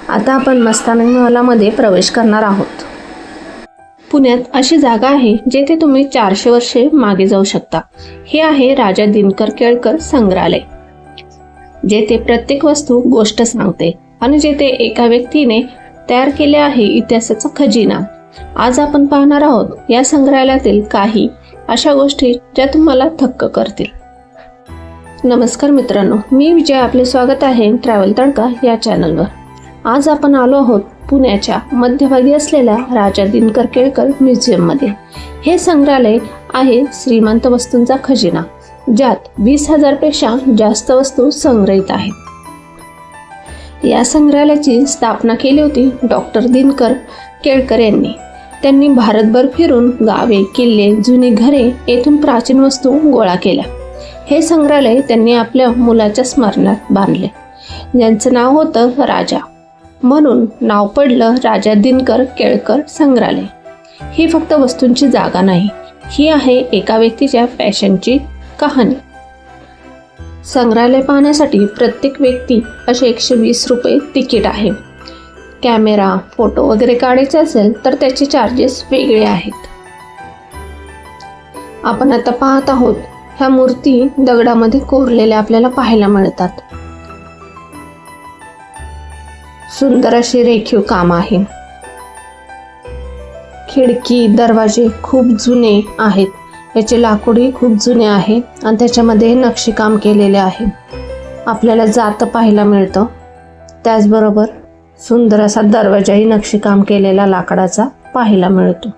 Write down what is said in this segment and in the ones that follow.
आता आपण मस्तानी महलामध्ये प्रवेश करणार आहोत। पुण्यात अशी जागा आहे जेथे तुम्ही 400 वर्षे मागे जाऊ शकता। हे आहे राजा दिनकर केळकर संग्रहालय, जेथे प्रत्येक वस्तू गोष्ट सांगते आणि जेथे एका व्यक्तीने तयार केले आहे इतिहासाचा खजिना। आज आपण पाहणार आहोत या संग्रहालयातील काही अशा गोष्टी ज्या तुम्हाला थक्क करतील। नमस्कार मित्रांनो, मी विजय, आपले स्वागत आहे ट्रॅव्हल तडका या चॅनलवर। आज आपण आलो आहोत पुण्याच्या मध्यभागी असलेल्या राजा दिनकर केळकर म्युझियममध्ये। हे संग्रहालय आहे श्रीमंत वस्तूंचा खजिना, ज्यात 20,000 पेक्षा जास्त वस्तू संग्रहित आहेत। या संग्रहालयाची स्थापना केली होती डॉक्टर दिनकर केळकर यांनी। त्यांनी भारतभर फिरून गावे, किल्ले, जुनी घरे येथून प्राचीन वस्तू गोळा केल्या। हे संग्रहालय त्यांनी आपल्या मुलाच्या स्मरणात बांधले, ज्यांचं नाव होतं राजा, म्हणून नाव पडलं राजा दिनकर केळकर संग्रहालय। ही फक्त वस्तूंची जागा नाही, ही आहे एका व्यक्तीच्या पॅशनची कहाणी। संग्रहालय पाहण्यासाठी प्रत्येक व्यक्ती असे 120 रुपये तिकीट आहे। कॅमेरा, फोटो वगैरे काढायचे असेल तर त्याचे चार्जेस वेगळे आहेत। आपण आता पाहत आहोत ह्या मूर्ती दगडामध्ये कोरलेल्या आपल्याला पाहायला मिळतात। सुंदर अशी रेखीव काम आहे। खिडकी, दरवाजे खूप जुने आहेत। याचे लाकूडही खूप जुने आहे आणि त्याच्यामध्ये नक्षीकाम केलेले आहे। आपल्याला जातं पाहायला मिळतं। त्याचबरोबर सुंदर असा दरवाजाही नक्षीकाम केलेला लाकडाचा पाहायला मिळतो।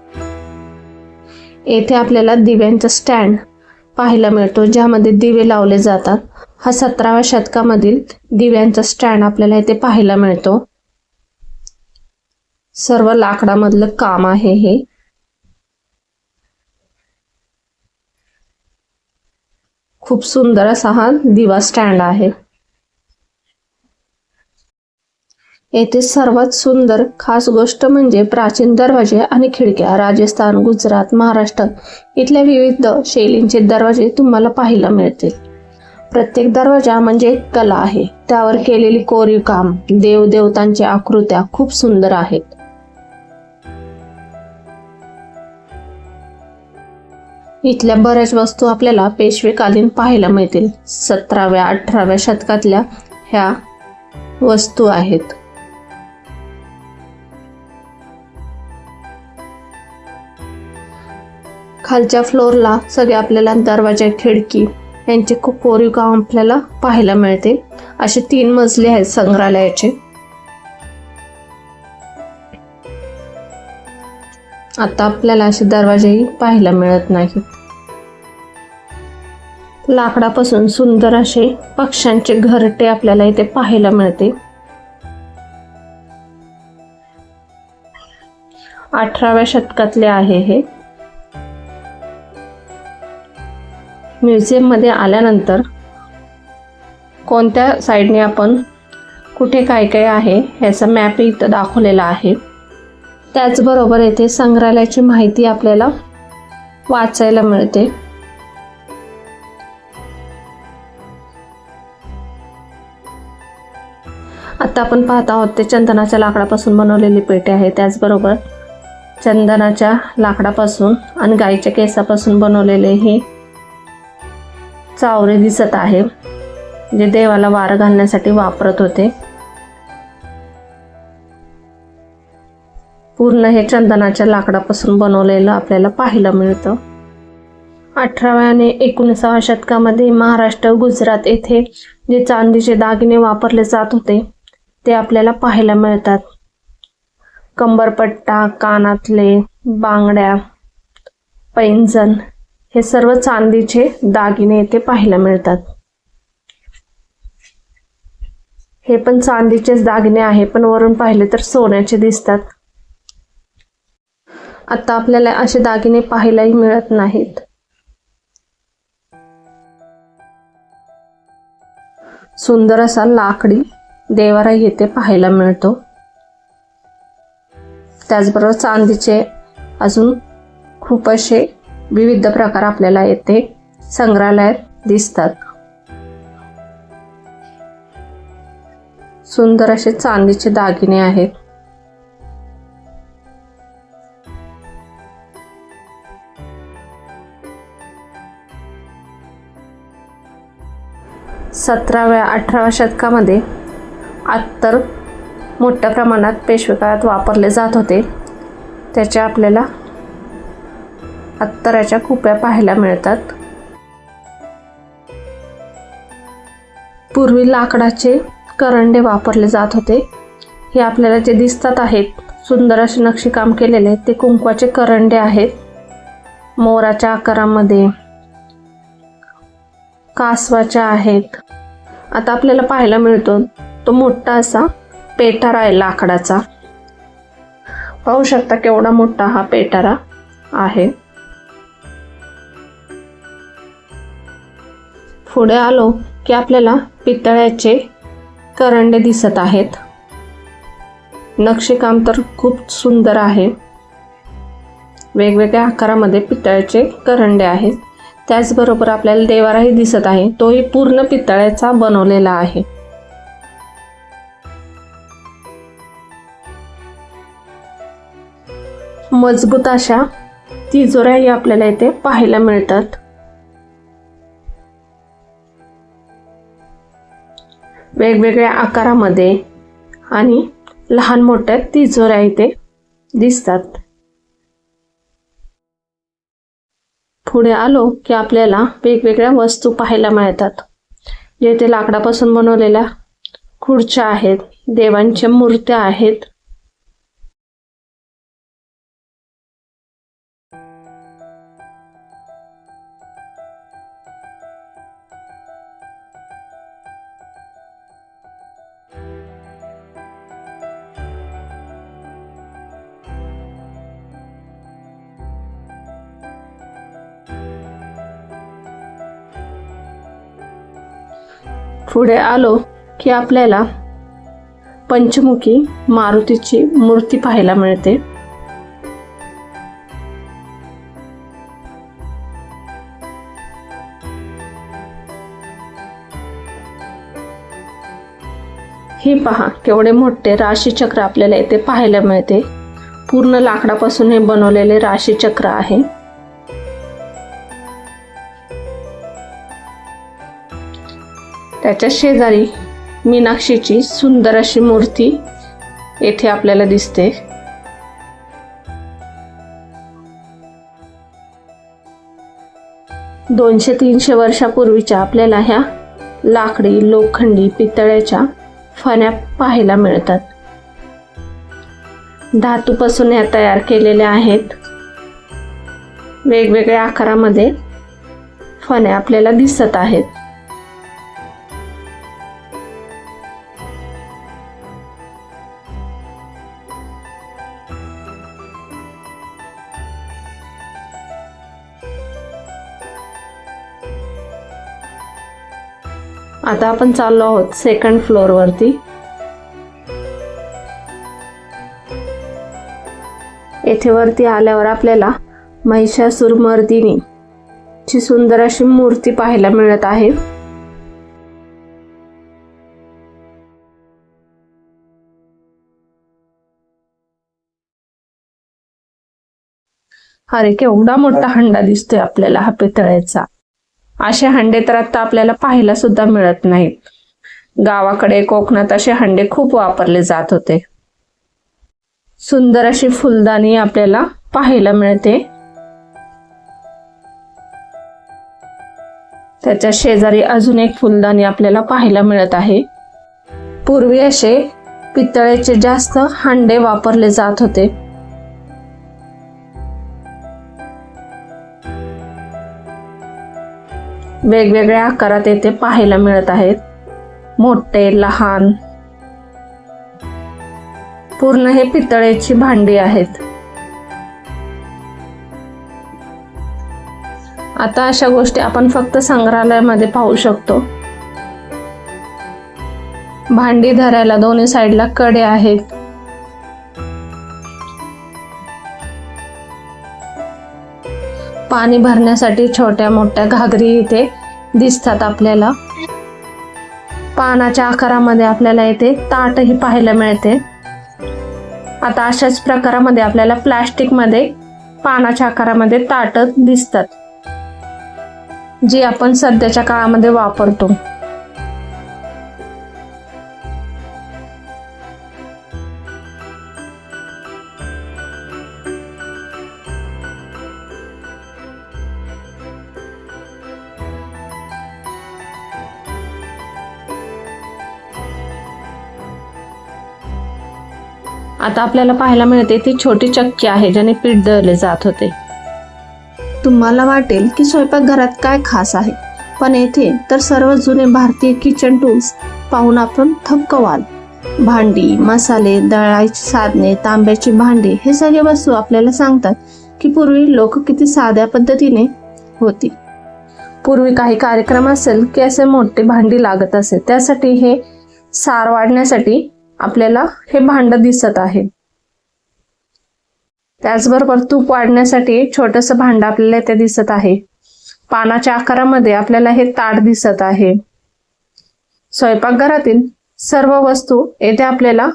येथे आपल्याला दिव्यांचा स्टँड पाहायला मिळतो, ज्यामध्ये दिवे लावले जातात। हा 17व्या शतकामधील दिव्यांचा स्टँड आपल्याला इथे पाहायला मिळतो। सर्व लाकडामधलं काम आहे हे। खूप सुंदर असा हा दिवा स्टँड आहे। येथे सर्वात सुंदर खास गोष्ट म्हणजे प्राचीन दरवाजे आणि खिडक्या। राजस्थान, गुजरात, महाराष्ट्र इथल्या विविध शैलींचे दरवाजे तुम्हाला पाहायला मिळतील। प्रत्येक दरवाजा म्हणजे एक कला आहे। त्यावर केलेली कोरीव काम, देवदेवतांच्या आकृत्या खूप सुंदर आहेत। इथल्या बऱ्याच वस्तू आपल्याला पेशवेकालीन पाहायला मिळतील। 17व्या 18व्या शतकातल्या ह्या वस्तू आहेत। खालच्या फ्लोअरला सगळे आपल्याला दरवाजा, खिडकी यांचे खूप कोरीव काम आपल्याला पाहायला मिळते। असे 3 मजले आहेत संग्रहालयाचे। आता आपल्याला असे दरवाजेही पाहायला मिळत नाहीत। लाकडापासून सुंदर असे पक्ष्यांचे घरटे आपल्याला इथे पाहायला मिळते। 18व्या शतकातले आहे हे। म्युझियम मध्ये आल्यानंतर कोणत्या साइडने आपण कुठे काय काय आहे याचा मॅप इथं दाखवलेला आहे। त्याचबरोबर येथे संग्रहालयाची माहिती आपल्याला वाचायला मिळते। आता आपण पाहत आहोत ते चंदनाच्या लाकडापासून बनवलेली पेटी आहे। त्याचबरोबर चंदनाच्या लाकडापासून आणि गाईच्या केसापासून बनवलेले हे चावरे दिसत आहे, जे देवाला वार घालण्यासाठी वापरत होते। पूर्ण हे चंदनाच्या लाकडापासून बनवलेलं आपल्याला पाहायला मिळतं। 18व्या आणि 19व्या शतकामध्ये महाराष्ट्र, गुजरात येथे जे चांदीचे दागिने वापरले जात होते ते आपल्याला पाहायला मिळतात। कंबरपट्टा, कानातले, बांगड्या, पैंजण हे सर्व चांदीचे दागिने येथे पाहायला मिळतात। हे पण चांदीचेच दागिने आहे, पण वरून पाहिले तर सोन्याचे दिसतात। आता आपल्याला असे दागिने पाहायलाही मिळत नाहीत। सुंदर असा लाकडी देवाराही येथे पाहायला मिळतो। त्याचबरोबर चांदीचे अजून खूप असे विविध प्रकार आपल्याला येथे संग्रहालयात दिसतात। सुंदर असे चांदीचे दागिने आहेत. सतराव्या 18व्या शतकामध्ये अत्तर मोठ्या प्रमाणात पेशवे काळात वापरले जात होते. त्याच्या आपल्याला अत्तराच्या कुप्या पाहायला मिळतात. पूर्वी लाकडाचे करंडे वापरले जात होते. हे आपल्याला जे दिसतात आहेत सुंदर असे नक्षीकाम केलेले ते कुंकवाचे करंडे आहेत. मोराच्या आकारामध्ये, कासवाच्या आहेत. आता आपल्याला पाहायला मिळतो तो मोठा असा पेटारा आहे लाकडाचा. पाहू शकता केवढा मोठा हा पेटारा आहे. पुढे आलो की आपल्याला पितळ्याचे करंडे दिसत आहेत. नक्षीकाम तर खूप सुंदर आहे. वेगवेगळ्या आकारामध्ये पितळ्याचे करंडे आहेत. त्याचबरोबर आपल्याला देवाराही दिसत आहे. तोही पूर्ण पितळ्याचा बनवलेला आहे. मजबूत अशा तिजोऱ्याही आपल्याला इथे पाहायला मिळतात. वेगवेगळ्या आकारामध्ये आणि लहान मोठ्या तिजोऱ्या इथे दिसतात. पुढे आलो की आपल्याला वेगवेगळ्या वस्तू पाहायला मिळतात. जेथे लाकडापासून बनवलेल्या खुर्च्या आहेत, देवांच्या मूर्त्या आहेत. पुढे आलो की आपल्याला पंचमुखी मारुतीची मूर्ती पाहायला मिळते. हे पहा केवढे मोठे राशीचक्र आपल्याला इथे पाहायला मिळते. पूर्ण लाकडापासून हे बनवलेले राशीचक्र आहे. त्याच्या शेजारी मीनाक्षीची सुंदर अशी मूर्ती येथे आपल्याला दिसते. दोनशे 300 वर्षापूर्वीच्या आपल्याला ह्या लाकडी, लोखंडी, पितळ्याच्या फण्या पाहायला मिळतात. धातूपासून या तयार केलेल्या आहेत. वेगवेगळ्या आकारामध्ये फण्या आपल्याला दिसत आहेत. आता आपण चाललो आहोत सेकंड फ्लोअर वरती. येथे वरती आल्यावर आपल्याला महिषासुरमर्दिनी ची सुंदर अशी मूर्ती पाहायला मिळत आहे. अरे केवढा मोठा हंडा दिसतोय आपल्याला हा पितळेचा. असे हंडे तर आता आपल्याला पाहायला सुद्धा मिळत नाहीत. गावाकडे, कोकणात असे हंडे खूप वापरले जात होते. सुंदर अशी फुलदाणी आपल्याला पाहायला मिळते. त्याच्या शेजारी अजून एक फुलदाणी आपल्याला पाहायला मिळत आहे. पूर्वी असे पितळेचे जास्त हंडे वापरले जात होते. वेगवेगळ्या आकारात येथे पाहायला मिळत आहेत. मोठे, लहान, पूर्ण हे पितळेची भांडी आहेत. आता अशा गोष्टी आपण फक्त संग्रहालयामध्ये पाहू शकतो. भांडी धरायला दोन्ही साईडला कडे आहेत. पाणी भरण्यासाठी छोट्या मोठ्या घागरी इथे दिसतात आपल्याला. पानाच्या आकारामध्ये आपल्याला इथे ताटही पाहायला मिळते. आता अशाच प्रकारामध्ये आपल्याला प्लास्टिकमध्ये पानाच्या आकारामध्ये ताट दिसतात, जी आपण सध्याच्या काळामध्ये वापरतो. आता आपल्याला पाहायला मिळते ती छोटी चक्की आहे, ज्याने पीठ दळले जात होते. तुम्हाला वाटेल की स्वयंपाकघरात काय खास आहे, पण येथे तर सर्व जुने भारतीय किचन टूल्स पाहून आपण थक्क व्हाल. भांडी, मसाले, दळायची साधने, तांब्याची भांडी, हे सगळे वस्तू आपल्याला सांगतात की पूर्वी लोक किती साध्या पद्धतीने होती. पूर्वी काही कार्यक्रम असेल की असे मोठे भांडी लागत असे, त्यासाठी हे सार वाढण्यासाठी आपल्याला हे भांड दिसत आहे. त्याचबरोबर तूप वाढण्यासाठी छोटस भांड आपल्याला इथे दिसत आहे. पानाच्या आकारामध्ये आपल्याला हे ताट दिसत आहे. स्वयंपाकघरातील सर्व वस्तू येथे आपल्याला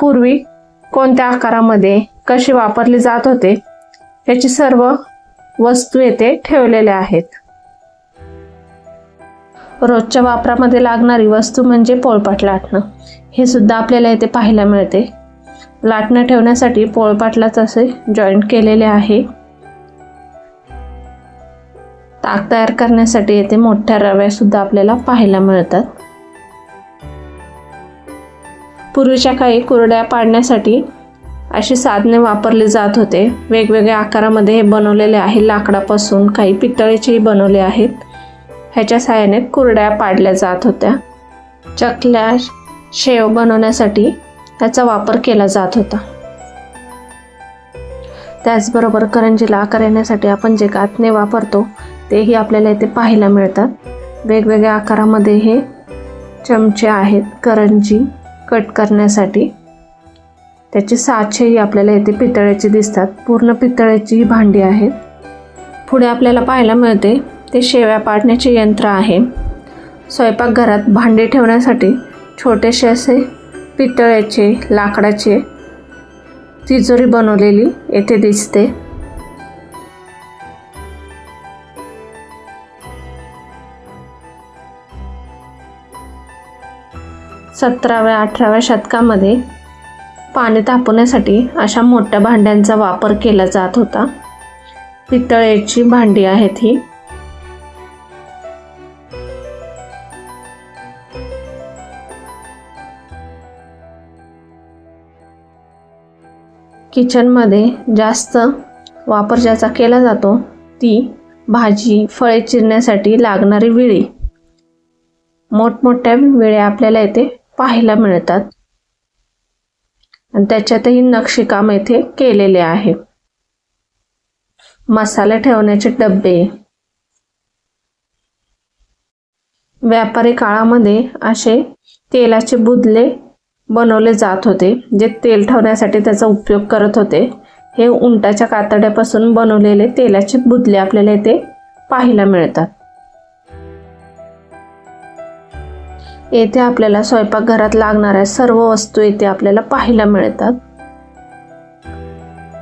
पूर्वी कोणत्या आकारामध्ये कशी वापरली जात होते याची सर्व वस्तू येथे ठेवलेल्या आहेत. रोजच्या वापरामध्ये लागणारी वस्तू म्हणजे पोळपाट लाटणं, हे सुद्धा आपल्याला इथे पाहायला मिळते. लाटणं ठेवण्यासाठी पोळपाटलाच असे जॉईंट केलेले आहे. ताक तयार करण्यासाठी येथे मोठ्या रव्या सुद्धा आपल्याला पाहायला मिळतात. पूर्वीच्या काळी कुरड्या पाडण्यासाठी अशी साधने वापरली जात होते. वेगवेगळ्या आकारामध्ये हे बनवलेले आहे. लाकडापासून, काही पितळेचेही बनवले आहेत. ह्याच्या साहाय्याने कुरड्या पाडल्या जात होत्या. चकल्या, शेव बनवण्यासाठी त्याचा वापर केला जात होता. त्याचबरोबर करंजीला आकार येण्यासाठी आपण जे कात्ने वापरतो तेही आपल्याला इथे पाहायला मिळतात. वेगवेगळ्या आकारामध्ये हे चमचे आहेत करंजी कट करण्यासाठी. त्याचे साचेही आपल्याला इथे पितळेची दिसतात. पूर्ण पितळेची भांडी आहेत. पुढे आपल्याला पाहायला मिळते ते शेव्या पाडण्याचे यंत्र आहे. स्वयंपाकघरात भांडे ठेवण्यासाठी छोटेसे असे पितळेचे, लाकडाचे तिजोरी बनवलेली येथे दिसते. सतराव्या 18व्या शतकामध्ये पाणी तापवण्यासाठी अशा मोठ्या भांड्यांचा वापर केला जात होता. पितळेची भांडी आहेत ही. किचनमध्ये जास्त वापर ज्याचा केला जातो ती भाजी, फळे चिरण्यासाठी लागणारी विळी. मोठमोठ्या विळ्या आपल्याला येथे पाहायला मिळतात आणि त्याच्यातही नक्षीकाम येथे केलेले आहे. मसाले ठेवण्याचे डब्बे. व्यापारी काळामध्ये असे तेलाचे बुदले बनवले जात होते, जे तेल ठेवण्यासाठी त्याचा उपयोग करत होते. हे उंटाच्या कातड्यापासून बनवलेले तेलाचे बुदले आपल्याला इथे पाहायला मिळतात. येथे आपल्याला स्वयंपाकघरात लागणाऱ्या सर्व वस्तू येथे आपल्याला पाहायला मिळतात.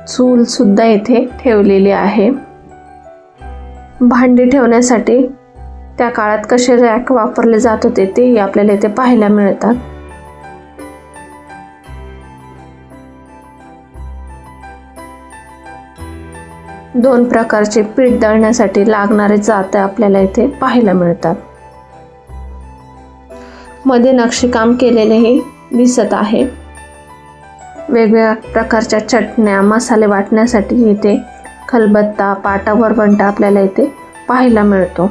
चूल सुद्धा येथे ठेवलेली आहे. भांडी ठेवण्यासाठी त्या काळात कसे रॅक वापरले जात होते तेही आपल्याला इथे पाहायला मिळतात. दोन प्रकारचे पीठ दळण्यासाठी लागणारे जाते आपल्याला इथे पाहायला मिळतात. मध्ये नक्षीकाम केलेलेही दिसत आहे. वेगवेगळ्या प्रकारच्या चटण्या, मसाले वाटण्यासाठी इथे खलबत्ता, पाटा, वरवंटा आपल्याला इथे पाहायला मिळतो.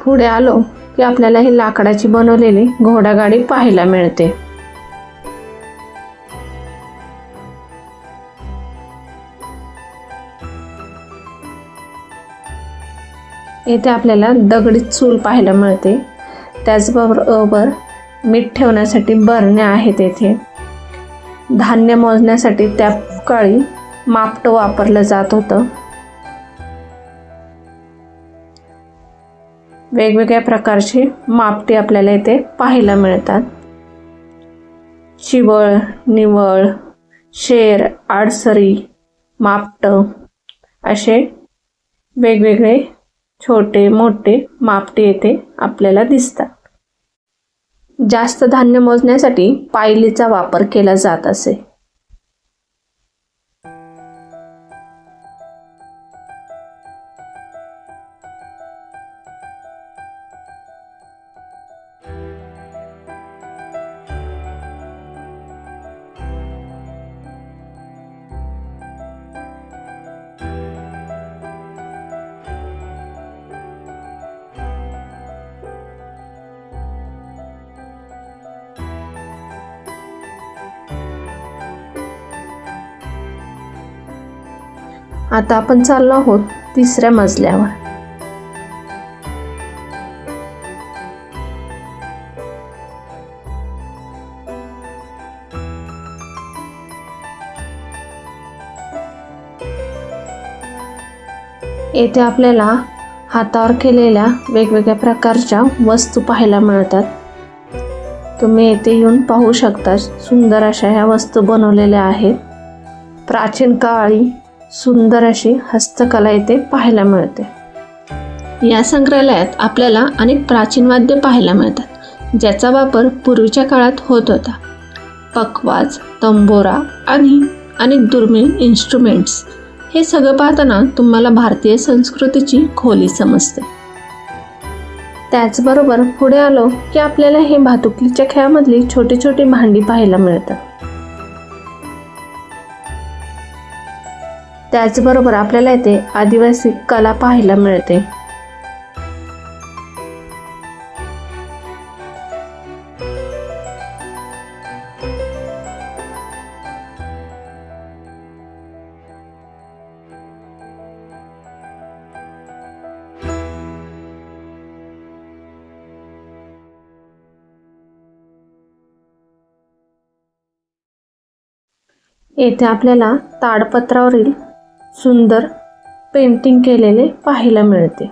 पुढे आलो की आपल्याला ही लाकडाची बनवलेली घोडागाडी पाहायला मिळते. येथे आपल्याला दगडी चूल पाहायला मिळते. त्याचबरोबर मीठ ठेवण्यासाठी बरण्या आहेत. येथे धान्य मोजण्यासाठी त्या काळी मापटं वापरलं जात होतं. वेगवेगळ्या प्रकारची मापटी आपल्याला इथे पाहायला मिळतात. चिवळ, निवळ, शेर, आडसरी, मापटं असे वेगवेगळे छोटे मोठे मापटे येथे आपल्याला दिसतात. जास्त धान्य मोजण्यासाठी पायलीचा वापर केला जात असे. आता आपण चाललो आहोत तिसऱ्या मजल्यावर. येथे आपल्याला हातावर केलेल्या वेगवेगळ्या प्रकारच्या वस्तू पाहायला मिळतात. तुम्ही येथे येऊन पाहू शकता. सुंदर अशा ह्या वस्तू बनवलेल्या आहेत. प्राचीन काळी सुंदर अशी हस्तकला येथे पाहायला मिळते. या संग्रहालयात आपल्याला अनेक प्राचीन वाद्य पाहायला मिळतात, ज्याचा वापर पूर्वीच्या काळात होत होता. पखवाज, तंबोरा आणि अनेक दुर्मिळ इन्स्ट्रुमेंट्स. हे सगळं पाहताना तुम्हाला भारतीय संस्कृतीची खोली समजते. त्याचबरोबर पुढे आलो की आपल्याला हे भातुकलीच्या खेळामधली छोटी छोटी भांडी पाहायला मिळतात. त्याचबरोबर आपल्याला इथे आदिवासी कला पाहायला मिळते. येथे आपल्याला ताडपत्रावरील सुंदर पेंटिंग केलेले पाहायला मिळते.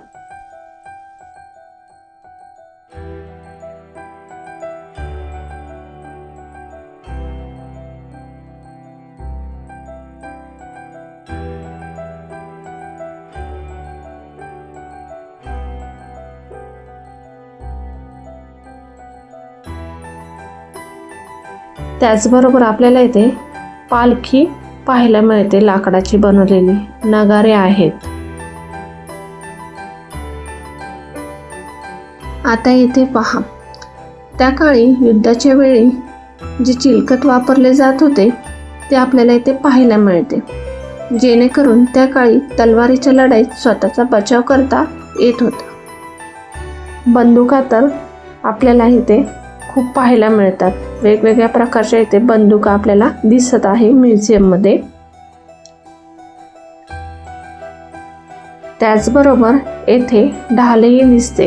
त्याचबरोबर आपल्याला इथे पालखी पाहायला मिळते. लाकडाची बनवलेली नगारे आहेत. आता येथे पहा, त्या काळी युद्धाच्या वेळी जे चिलखत वापरले जात होते ते आपल्याला इथे पाहायला मिळते, जेणेकरून त्या काळी तलवारीच्या लढाईत स्वतःचा बचाव करता येत होता. बंदुका तर आपल्याला इथे खूप पाहायला मिळतात. वेगवेगळ्या प्रकारच्या इथे बंदुका आपल्याला दिसत आहे म्युझियम मध्ये. त्याचबरोबर येथे ढालही दिसते,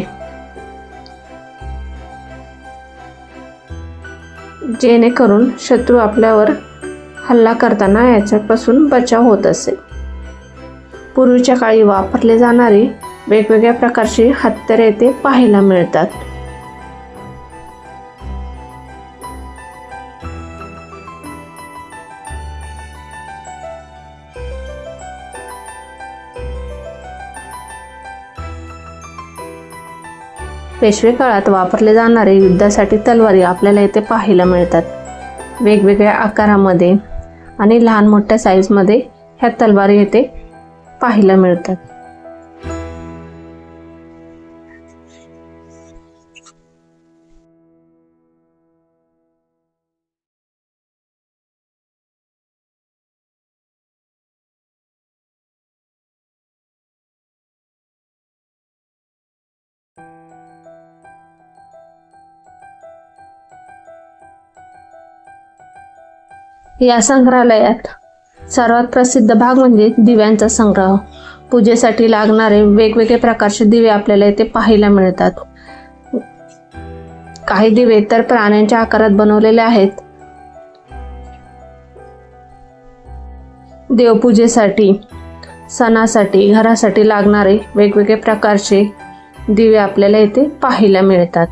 जेणेकरून शत्रू आपल्यावर हल्ला करताना याच्यापासून बचाव होत असे. पूर्वीच्या काळी वापरले जाणारी वेगवेगळ्या प्रकारची हत्यारे येथे पाहायला मिळतात. पेशवे काळात वापरले जाणारे युद्धासाठी तलवारी आपल्याला इथे पाहायला मिळतात. वेगवेगळ्या आकारामध्ये आणि लहान मोठ्या साईजमध्ये ह्या तलवारी इथे पाहायला मिळतात. या संग्रहालयात सर्वात प्रसिद्ध भाग म्हणजे दिव्यांचा संग्रह. पूजेसाठी लागणारे वेगवेगळे प्रकारचे दिवे आपल्याला इथे पाहायला मिळतात. काही दिवे तर प्राण्यांच्या आकारात बनवलेले आहेत. देवपूजेसाठी, सणासाठी, घरासाठी लागणारे वेगवेगळे प्रकारचे दिवे आपल्याला इथे पाहायला मिळतात.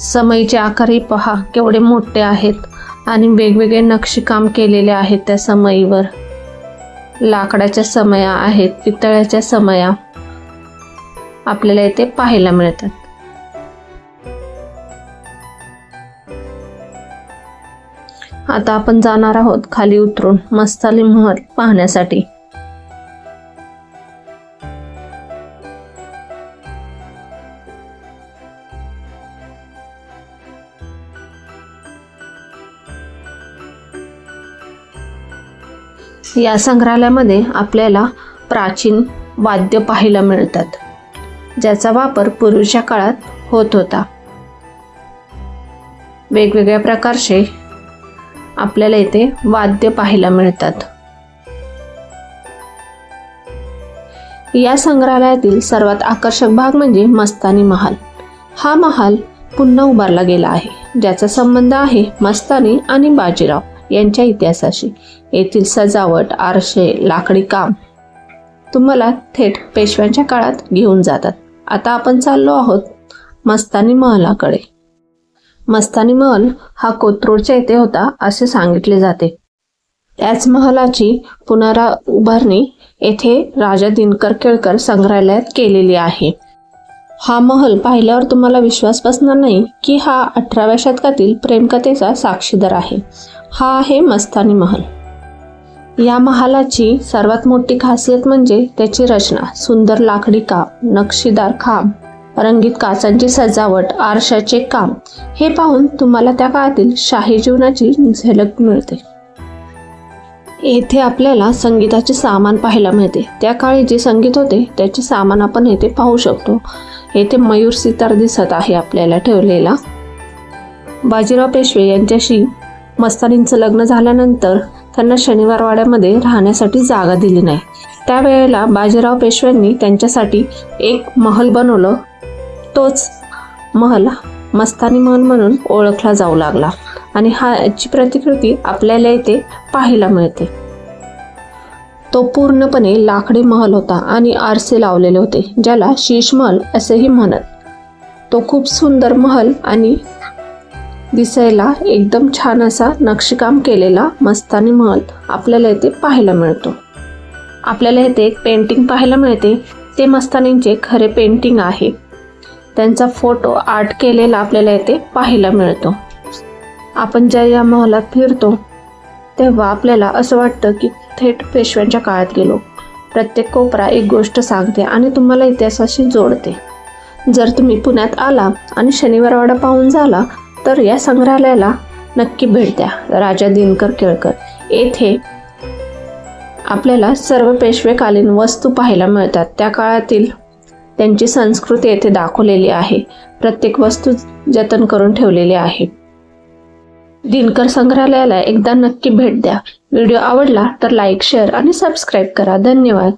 समईचे आकारही पहा केवढे मोठे आहेत आणि वेगवेगळे नक्षीकाम केलेले आहेत त्या समईवर. लाकडाच्या समया आहेत, पितळ्याच्या समया आपल्याला इथे पाहायला मिळतात. आता आपण जाणार आहोत खाली उतरून मस्तानी महल पाहण्यासाठी. या संग्रहालयामध्ये आपल्याला प्राचीन वाद्य पाहायला मिळतात, ज्याचा वापर पूर्वीच्या काळात होत होता. वेगवेगळ्या प्रकारचे आपल्याला इथे वाद्य पाहायला मिळतात. या संग्रहालयातील सर्वात आकर्षक भाग म्हणजे मस्तानी महल. हा महल पुन्हा उभारला गेला आहे, ज्याचा संबंध आहे मस्तानी आणि बाजीराव यांच्या इतिहासाशी. येथील सजावट, आरशे, लाकडी काम तुम्हाला थेट पेशव्यांच्या काळात घेऊन जातात. आता आपण चाललो आहोत मस्तानी महलाकडे. मस्तानी महल हा कोथरूडच्या येथे होता असे सांगितले जाते. त्याच महलाची पुनरुभारणी येथे राजा दिनकर केळकर संग्रहालयात केलेली आहे. हा महल पाहिल्यावर तुम्हाला विश्वास बसणार नाही की हा 18व्या शतकातील प्रेमकथेचा साक्षीदार आहे. हा आहे मस्तानी महल. या महालाची सर्वात मोठी खासियत म्हणजे त्याची रचना. सुंदर लाकडी काम, नक्षीदार खांब, रंगीत काचांची सजावट, आरशाचे काम हे पाहून तुम्हाला त्या काळातील शाही जीवनाची झलक मिळते. येथे आपल्याला संगीताचे सामान पाहायला मिळते. त्या काळी जे संगीत होते त्याचे सामान आपण येथे पाहू शकतो. येथे मयूर सितार दिसत आहे आपल्याला ठेवलेला. बाजीराव पेशवे यांच्याशी मस्तानींचं लग्न झाल्यानंतर त्यांना शनिवारवाड्यामध्ये राहण्यासाठी जागा दिली नाही. त्यावेळेला बाजीराव पेशव्यांनी त्यांच्यासाठी एक महल बनवलं. तोच महल मस्तानी महल म्हणून ओळखला जाऊ लागला आणि ह्याची प्रतिकृती आपल्याला इथे पाहायला मिळते. तो पूर्णपणे लाकडी महल होता आणि आरसे लावलेले होते, ज्याला शीश महल असेही म्हणत. तो खूप सुंदर महल आणि दिसायला एकदम छान असा नक्षीकाम केलेला मस्तानी महल आपल्याला इथे पाहायला मिळतो. आपल्याला इथे एक पेंटिंग पाहायला मिळते. ते मस्तानींचे खरे पेंटिंग आहे. त्यांचा फोटो आर्ट केलेला आपल्याला इथे पाहायला मिळतो. आपण ज्या या महलात फिरतो तेव्हा आपल्याला असं वाटतं की थेट पेशव्यांच्या काळात गेलो. प्रत्येक कोपरा एक गोष्ट सांगते आणि तुम्हाला इतिहासाशी जोडते. जर तुम्ही पुण्यात आला आणि शनिवारवाडा पाहून झाला तर या संग्रहालयाला नक्की भेट द्या. राजा दिनकर केळकर येथे आपल्याला सर्व पेशवेकालीन वस्तू पाहायला मिळतात. त्या काळातील त्यांची संस्कृती येथे दाखवलेली आहे. प्रत्येक वस्तू जतन करून ठेवलेली आहे. दिनकर संग्रहालयाला एकदा नक्की भेट द्या. व्हिडिओ आवडला तर लाईक, शेअर आणि सबस्क्राईब करा. धन्यवाद.